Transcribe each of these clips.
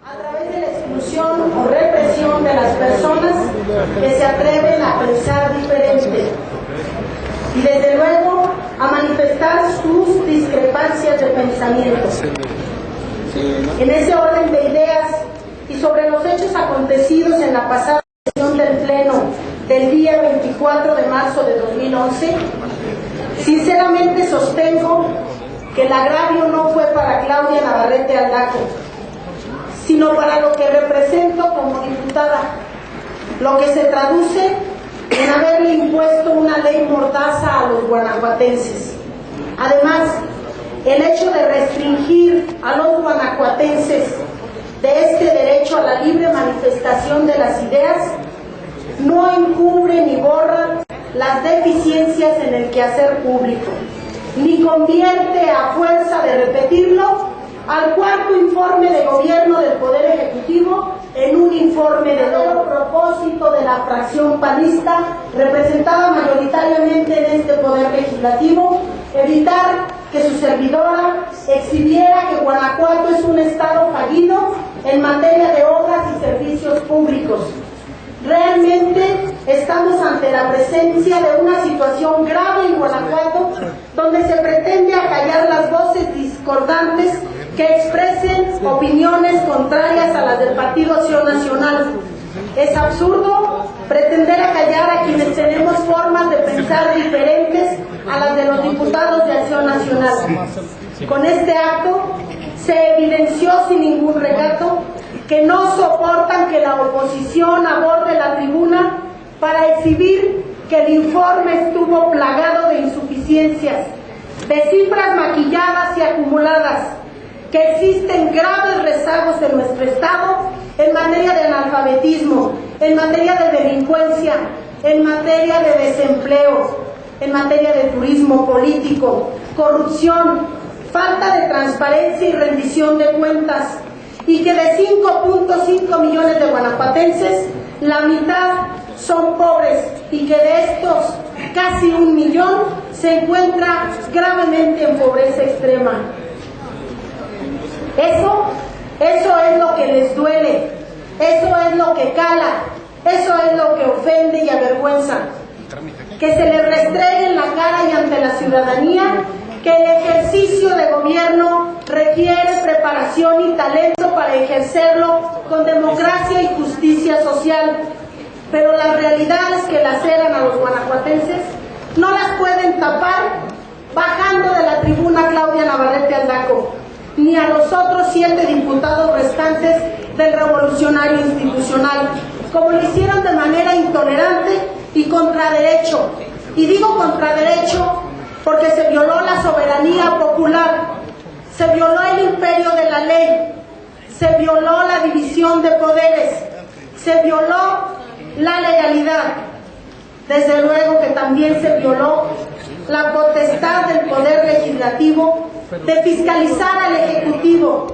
a través de la exclusión o represión de las personas que se atreven a pensar diferente y desde luego a manifestar sus discrepancias de pensamiento. En ese orden de ideas y sobre los hechos acontecidos en la pasada sesión del Pleno del día 24 de marzo de 2011, sinceramente sostengo que el agravio no fue para Claudia Navarrete Aldaco, sino para lo que represento como diputada, lo que se traduce en haberle impuesto una ley mordaza a los guanajuatenses. Además, el hecho de restringir a los guanajuatenses de este derecho a la libre manifestación de las ideas no encubre ni borra las deficiencias en el quehacer público, ni convierte a fuerza de repetirlo al cuarto informe de gobierno del Poder Ejecutivo en un informe de propósito de la fracción panista representada mayoritariamente en este Poder Legislativo, evitar que su servidora exhibiera que Guanajuato es un estado fallido en materia de obras y servicios públicos. Realmente estamos ante la presencia de una situación grave en Guanajuato, donde se pretende acallar las voces discordantes que expresen opiniones contrarias a las del Partido Acción Nacional. Es absurdo pretender acallar a quienes tenemos formas de pensar diferentes a las de los diputados de Acción Nacional. Con este acto se evidenció sin ningún recato que no soportan que la oposición aborde la tribuna para exhibir que el informe estuvo plagado de insuficiencias, de cifras maquilladas y acumuladas, que existen graves rezagos en nuestro Estado en materia de analfabetismo, en materia de delincuencia, en materia de desempleo, en materia de turismo político, corrupción, falta de transparencia y rendición de cuentas, y que de 5.5 millones de guanajuatenses, la mitad son pobres y que de estos casi 1 millón se encuentra gravemente en pobreza extrema. Eso es lo que les duele, eso es lo que cala, eso es lo que ofende y avergüenza. Que se les restregue en la cara y ante la ciudadanía que el ejercicio de gobierno requiere preparación y talento para ejercerlo con democracia y justicia social, pero las realidades que laceran a los guanajuatenses no las pueden tapar bajando de la tribuna Claudia Navarrete Aldaco, ni a los otros 7 diputados restantes del Revolucionario Institucional, como lo hicieron de manera intolerante y contra derecho. Y digo contra derecho porque se violó la soberanía popular, se violó el imperio de la ley, se violó la división de poderes, se violó la legalidad. Desde luego que también se violó la potestad del Poder Legislativo de fiscalizar al Ejecutivo.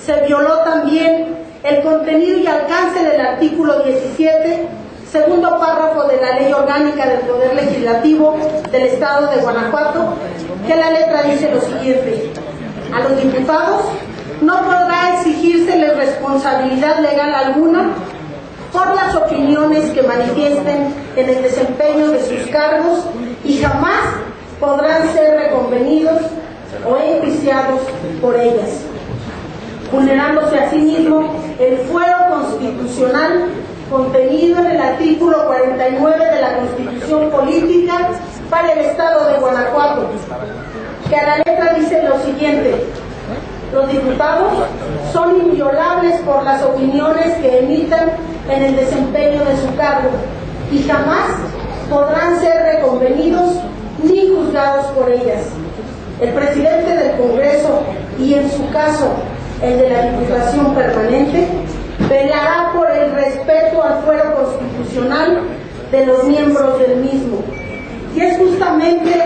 Se violó también el contenido y alcance del artículo 17, segundo párrafo de la Ley Orgánica del Poder Legislativo del Estado de Guanajuato, que la letra dice lo siguiente: a los diputados no podrá exigírseles responsabilidad legal alguna por las opiniones que manifiesten en el desempeño de sus cargos y jamás podrán ser reconvenidos o enjuiciados por ellas, vulnerándose asimismo el fuero constitucional contenido en el artículo 49 de la Constitución Política para el Estado de Guanajuato, que a la letra dice lo siguiente: los diputados son inviolables por las opiniones que emitan en el desempeño de su cargo y jamás podrán ser reconvenidos ni juzgados por ellas. El presidente del Congreso, y en su caso el de la Diputación Permanente, velará por el respeto al fuero constitucional de los miembros del mismo. Y es justamente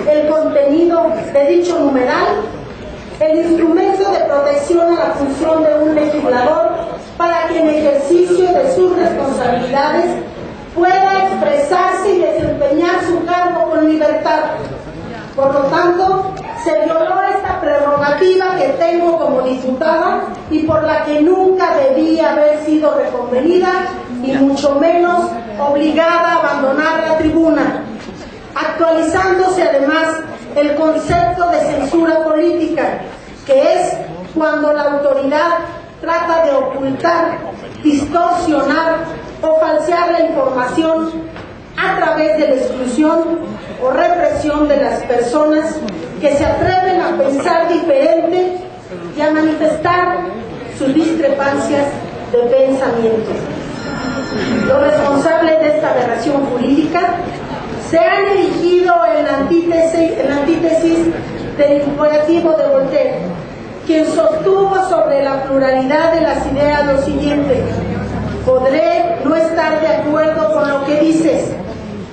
el contenido de dicho numeral el instrumento de protección a la función de un legislador para que en ejercicio de sus responsabilidades pueda expresarse y desempeñar su cargo con libertad. Por lo tanto, se violó esta prerrogativa que tengo como diputada y por la que nunca nunca debía haber sido reconvenida y mucho menos obligada a abandonar la tribuna, actualizándose además el concepto de censura política, que es cuando la autoridad trata de ocultar, distorsionar o falsear la información a través de la exclusión o represión de las personas que se atreven a pensar diferente y a manifestar sus discrepancias de pensamiento. Los responsables de esta aberración jurídica se han erigido en la antítesis del imperativo de Voltaire, quien sostuvo sobre la pluralidad de las ideas lo siguiente: podré no estar de acuerdo con lo que dices,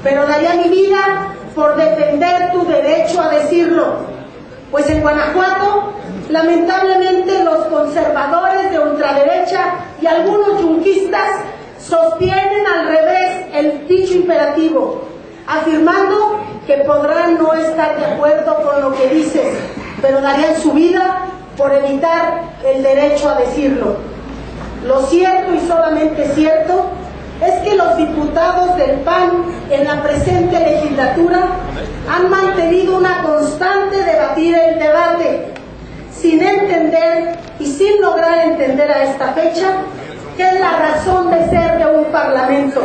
pero daría mi vida por defender tu derecho a decirlo. Pues en Guanajuato, lamentablemente, los conservadores de ultraderecha y algunos yunquistas sostienen al revés el dicho imperativo, afirmando que podrán no estar de acuerdo con lo que dices, pero darían su vida por evitar el derecho a decirlo. Lo cierto y solamente cierto es que los diputados del PAN en la presente legislatura han mantenido una constante debatir el debate, sin entender y sin lograr entender a esta fecha qué es la razón de ser de un parlamento,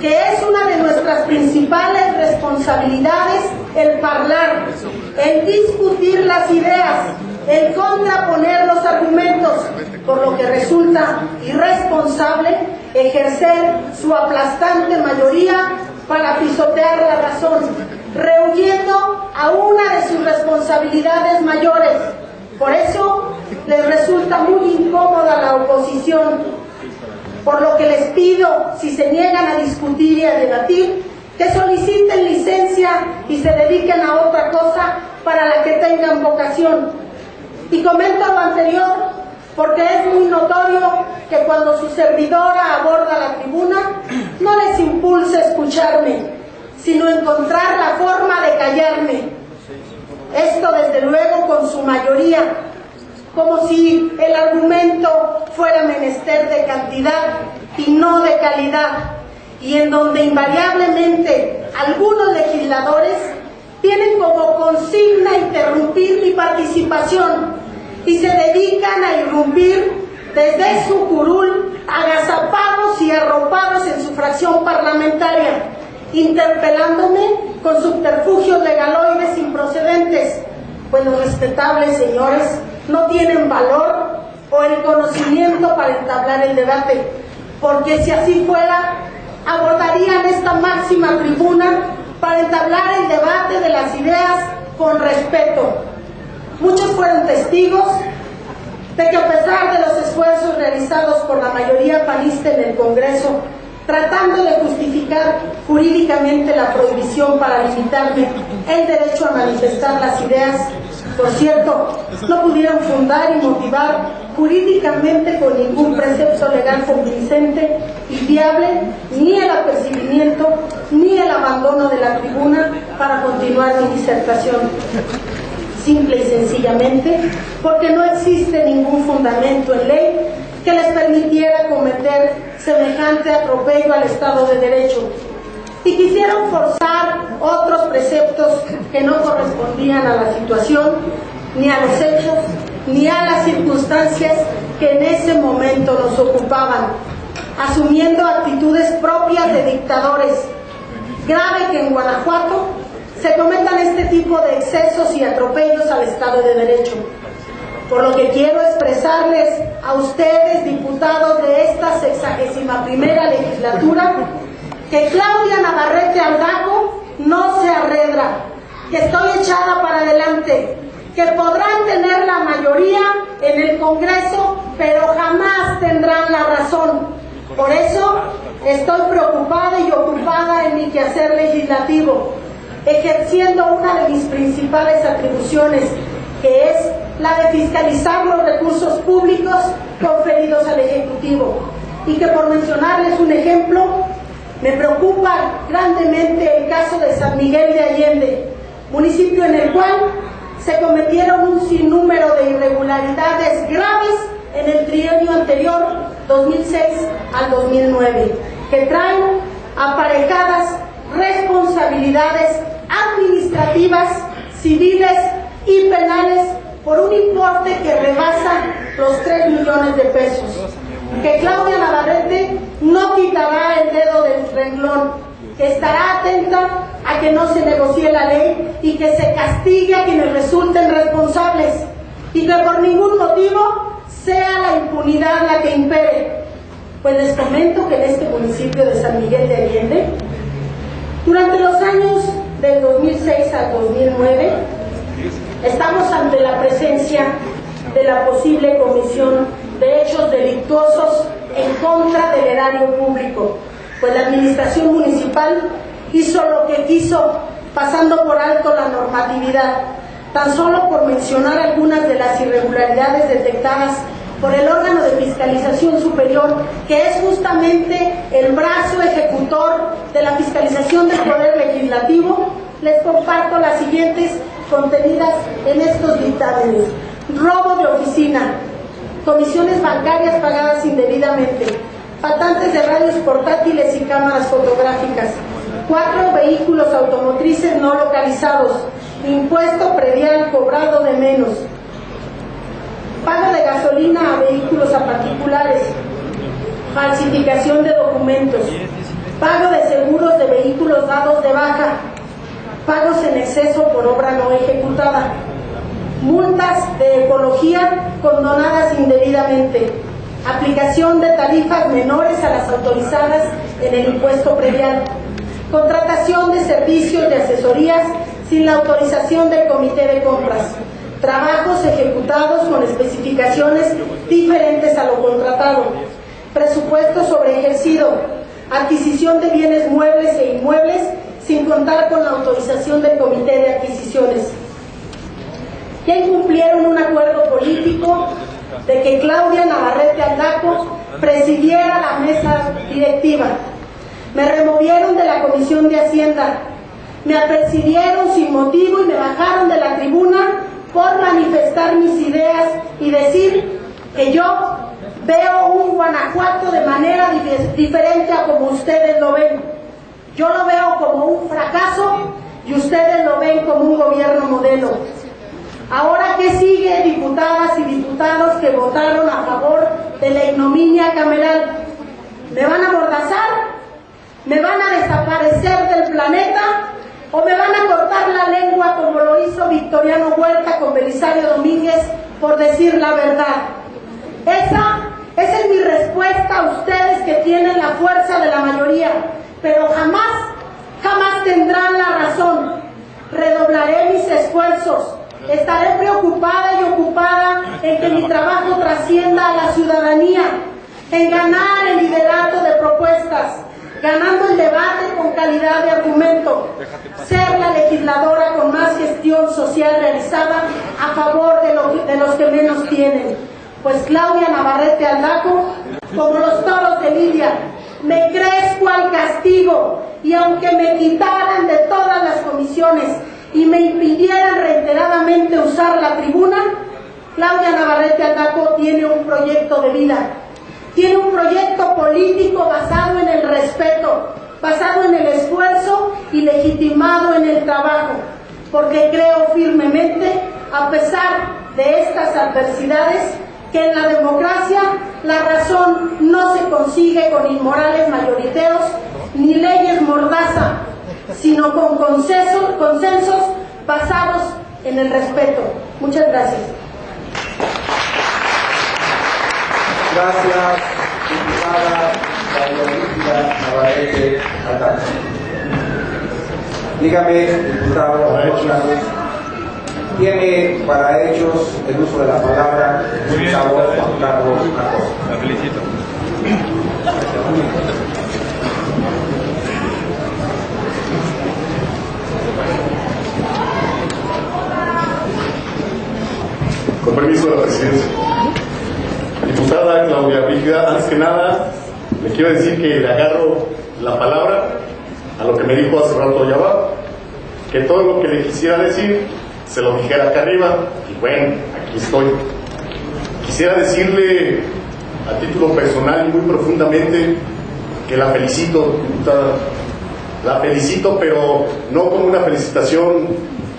que es una de nuestras principales responsabilidades el parlar, el discutir las ideas, el contraponer los argumentos, por lo que resulta irresponsable ejercer su aplastante mayoría para pisotear la razón, rehuyendo a una de sus responsabilidades mayores. Por eso les resulta muy incómoda la oposición, por lo que les pido, si se niegan a discutir y a debatir, que soliciten licencia y se dediquen a otra cosa para la que tengan vocación. Y comento lo anterior porque es muy notorio que cuando su servidora aborda la tribuna, no les impulsa a escucharme, sino encontrar la forma de callarme. Esto desde luego con su mayoría, como si el argumento fuera menester de cantidad y no de calidad, y en donde invariablemente algunos legisladores tienen como consigna interrumpir mi participación y se dedican a irrumpir desde su curul, agazapados y arropados en su fracción parlamentaria, interpelándome con subterfugios legaloides improcedentes, pues los respetables señores no tienen valor o el conocimiento para entablar el debate, porque si así fuera, abordarían esta máxima tribuna para entablar el debate de las ideas con respeto. Muchos fueron testigos de que a pesar de los esfuerzos realizados por la mayoría panista en el Congreso, tratando de justificar jurídicamente la prohibición para limitarme el derecho a manifestar las ideas, por cierto, no pudieron fundar y motivar jurídicamente con ningún precepto legal convincente y viable ni el apercibimiento ni el abandono de la tribuna para continuar mi disertación. Simple y sencillamente porque no existe ningún fundamento en ley que les permitiera cometer semejante atropello al Estado de Derecho, y quisieron forzar otros preceptos que no correspondían a la situación, ni a los hechos, ni a las circunstancias que en ese momento nos ocupaban, asumiendo actitudes propias de dictadores. Grave que en Guanajuato se cometan este tipo de excesos y atropellos al Estado de Derecho. Por lo que quiero expresarles a ustedes, diputados de esta 61ª legislatura, que Claudia Navarrete Aldaco no se arredra, que estoy echada para adelante, que podrán tener la mayoría en el Congreso, pero jamás tendrán la razón. Por eso estoy preocupada y ocupada en mi quehacer legislativo, ejerciendo una de mis principales atribuciones, que es la de fiscalizar los recursos públicos conferidos al Ejecutivo, y que, por mencionarles un ejemplo, me preocupa grandemente el caso de San Miguel de Allende, municipio en el cual se cometieron un sinnúmero de irregularidades graves en el trienio anterior anterior, 2006 al 2009, que traen aparejadas responsabilidades administrativas, civiles y penales por un importe que rebasa los 3 millones de pesos, que Claudia Navarrete no quitará el dedo del renglón, que estará atenta a que no se negocie la ley y que se castigue a quienes resulten responsables, y que por ningún motivo sea la impunidad la que impere. Pues les comento que en este municipio de San Miguel de Allende, durante los años del 2006 al 2009, estamos ante la presencia de la posible comisión de hechos delictuosos en contra del erario público, pues la administración municipal hizo lo que quiso, pasando por alto la normatividad. Tan solo por mencionar algunas de las irregularidades detectadas por el órgano de fiscalización superior, que es justamente el brazo ejecutor de la fiscalización del Poder Legislativo, les comparto las siguientes contenidas en estos dictámenes: robo de oficina, comisiones bancarias pagadas indebidamente, patantes de radios portátiles y cámaras fotográficas, 4 vehículos automotrices no localizados, impuesto predial cobrado de menos, pago de gasolina a vehículos a particulares, falsificación de documentos, pago de seguros de vehículos dados de baja, pagos en exceso por obra no ejecutada, multas de ecología condonadas indebidamente, aplicación de tarifas menores a las autorizadas en el impuesto predial, contratación de servicios de asesorías sin la autorización del comité de compras, trabajos ejecutados con especificaciones diferentes a lo contratado, presupuesto sobreejercido, adquisición de bienes muebles e inmuebles sin contar con la autorización del comité de adquisiciones. Ya incumplieron un acuerdo político de que Claudia Navarrete Aldaco presidiera la mesa directiva. Me removieron de la Comisión de Hacienda, me apercibieron sin motivo y me bajaron de la tribuna por manifestar mis ideas y decir que yo veo un Guanajuato de manera diferente a como ustedes lo ven. Yo lo veo como un fracaso y ustedes lo ven como un gobierno modelo. Ahora, ¿qué sigue, diputadas y diputados que votaron a favor de la ignominia cameral? ¿Me van a amordazar? ¿Me van a desaparecer del planeta? ¿O me van a cortar la lengua como lo hizo Victoriano Huerta con Belisario Domínguez por decir la verdad? Esa es mi respuesta a ustedes que tienen la fuerza de la mayoría, pero jamás tendrán la razón. Redoblaré mis esfuerzos. Estaré preocupada y ocupada en que mi trabajo trascienda a la ciudadanía, en ganar el liderato de propuestas, ganando el debate con calidad de argumento, ser la legisladora con más gestión social realizada a favor de los que menos tienen. Pues Claudia Navarrete Aldaco, como los toros de Lidia, me crezco al castigo, y aunque me quitaran de todas las comisiones y me impidieran reiteradamente usar la tribuna, Claudia Navarrete Aldaco tiene un proyecto de vida, tiene un proyecto político basado en el respeto, basado en el esfuerzo y legitimado en el trabajo, porque creo firmemente, a pesar de estas adversidades, que en la democracia la razón no se consigue con inmorales mayoriteos ni leyes mordaza, sino con consensos basados en el respeto. Muchas gracias. Gracias, diputada Claudia Navarrete Aldaco. Dígame, diputado González, tiene para ellos el uso de la palabra el diputado Juan Carlos Acosta. La felicito. Con permiso de la presidencia. Diputada Claudia Brígida, antes que nada, le quiero decir que le agarro la palabra a lo que me dijo hace rato Yabá, que todo lo que le quisiera decir, se lo dijera acá arriba, y bueno, aquí estoy. Quisiera decirle a título personal y muy profundamente, que la felicito, diputada. La felicito, pero no con una felicitación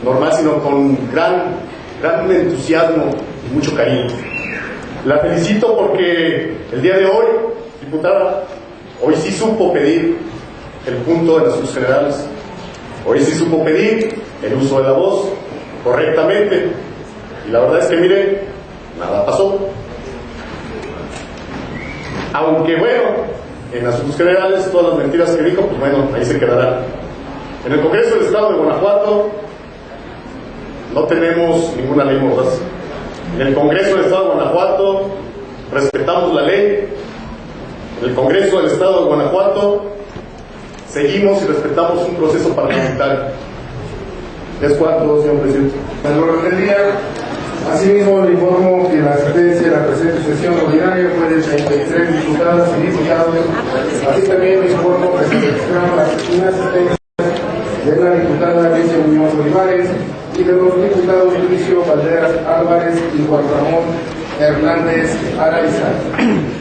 normal, sino con gran entusiasmo y mucho cariño. La felicito porque el día de hoy, diputada, hoy sí supo pedir el punto de los asuntos generales. Hoy sí supo pedir el uso de la voz correctamente. Y la verdad es que, mire, nada pasó. Aunque bueno, en asuntos generales, todas las mentiras que dijo, pues bueno, ahí se quedarán. En el Congreso del Estado de Guanajuato no tenemos ninguna ley mordaz. En el Congreso del Estado de Guanajuato respetamos la ley. En el Congreso del Estado de Guanajuato seguimos y respetamos un proceso parlamentario. ¿Es cuánto, señor presidente? Al orden del día. Asimismo, le informo que la asistencia de la presente sesión ordinaria fue de 33 diputadas y diputados. Así también le informo que se registraron las asistencias de la diputada Alicia Muñoz Olivares y de los diputados Lucio Valderas Álvarez y Juan Ramón Hernández Araiza.